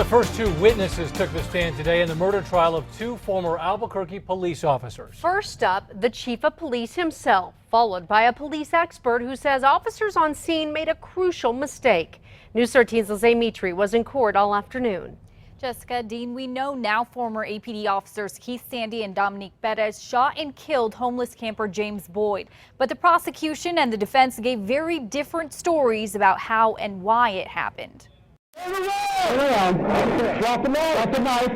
The first two witnesses took the stand today in the murder trial of two former Albuquerque police officers. First up, the chief of police himself, followed by a police expert who says officers on scene made a crucial mistake. News 13's Lizzie Mitri was in court all afternoon. Jessica, Dean, we know now former APD officers Keith Sandy and Dominique Perez shot and killed homeless camper James Boyd. But the prosecution and the defense gave very different stories about how and why it happened. Drop the knife. Drop the knife.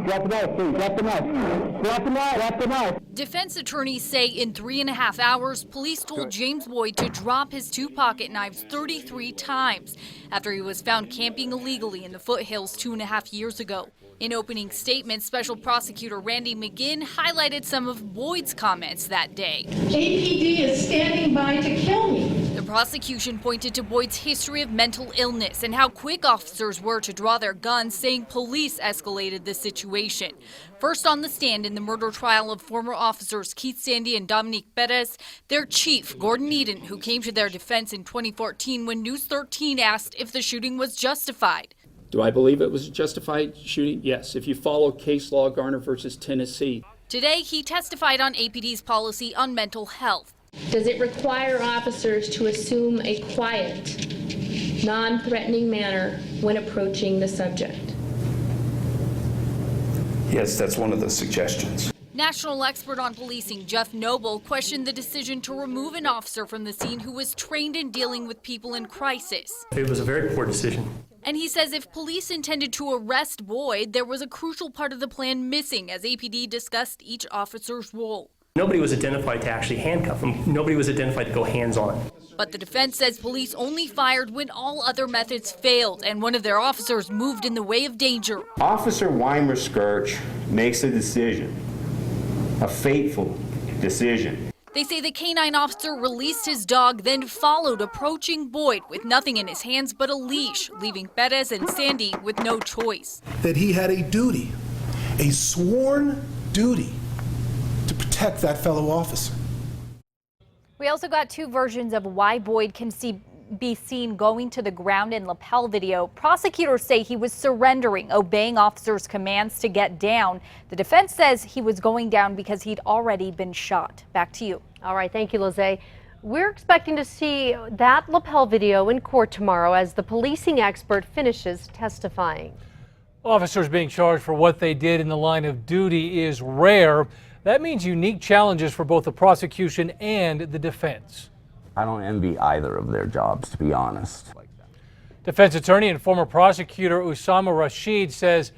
Drop the knife, please. Drop the knife. Drop the knife. Drop the knife. Defense attorneys say in 3.5 hours, police told James Boyd to drop his two pocket knives 33 times after he was found camping illegally in the foothills 2.5 years ago. In opening statements, Special Prosecutor Randy McGinn highlighted some of Boyd's comments that day. APD is standing by to kill me. The prosecution pointed to Boyd's history of mental illness and how quick officers were to draw their guns, saying police escalated the situation. First on the stand in the murder trial of former officers Keith Sandy and Dominique Perez, their chief, Gordon Eden, who came to their defense in 2014 when News 13 asked if the shooting was justified. Do I believe it was a justified shooting? Yes. If you follow case law, Garner versus Tennessee. Today, he testified on APD's policy on mental health. Does it require officers to assume a quiet, non-threatening manner when approaching the subject? Yes, that's one of the suggestions. National expert on policing Jeff Noble questioned the decision to remove an officer from the scene who was trained in dealing with people in crisis. It was a very poor decision. And he says if police intended to arrest Boyd, there was a crucial part of the plan missing as APD discussed each officer's role. Nobody was identified to actually handcuff him. Nobody was identified to go hands-on. But the defense says police only fired when all other methods failed and one of their officers moved in the way of danger. Officer Weimer-Skirch makes a decision, a fateful decision. They say the canine officer released his dog, then followed approaching Boyd with nothing in his hands but a leash, leaving Perez and Sandy with no choice. That he had a duty, a sworn duty, to protect that fellow officer. We also got two versions of why Boyd can be seen going to the ground in lapel video. Prosecutors say he was surrendering, obeying officers' commands to get down. The defense says he was going down because he'd already been shot. Back to you. All right, thank you, Lizzie. We're expecting to see that lapel video in court tomorrow as the policing expert finishes testifying. Officers being charged for what they did in the line of duty is rare. That means unique challenges for both the prosecution and the defense. I don't envy either of their jobs, to be honest. Defense attorney and former prosecutor Usama Rashid says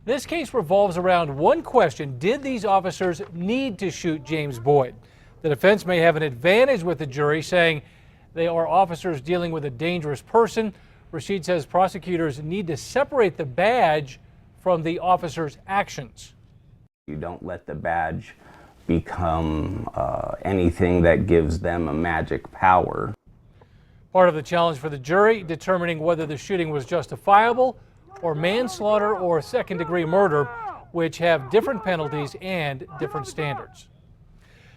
this case revolves around one question: did these officers need to shoot James Boyd? The defense may have an advantage with the jury, saying they are officers dealing with a dangerous person. Rashid says prosecutors need to separate the badge from the officer's actions. You don't let the badge become anything that gives them a magic power. Part of the challenge for the jury, determining whether the shooting was justifiable or manslaughter or second-degree murder, which have different penalties and different standards.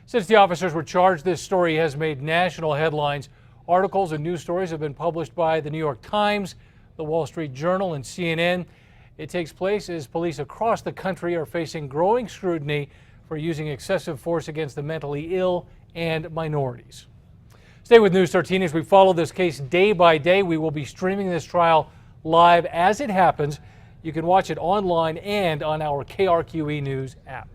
Since the officers were charged, this story has made national headlines. Articles and news stories have been published by the New York Times, the Wall Street Journal, and CNN. It takes place as police across the country are facing growing scrutiny for using excessive force against the mentally ill and minorities. Stay with News 13 as we follow this case day by day. We will be streaming this trial live as it happens. You can watch it online and on our KRQE News app.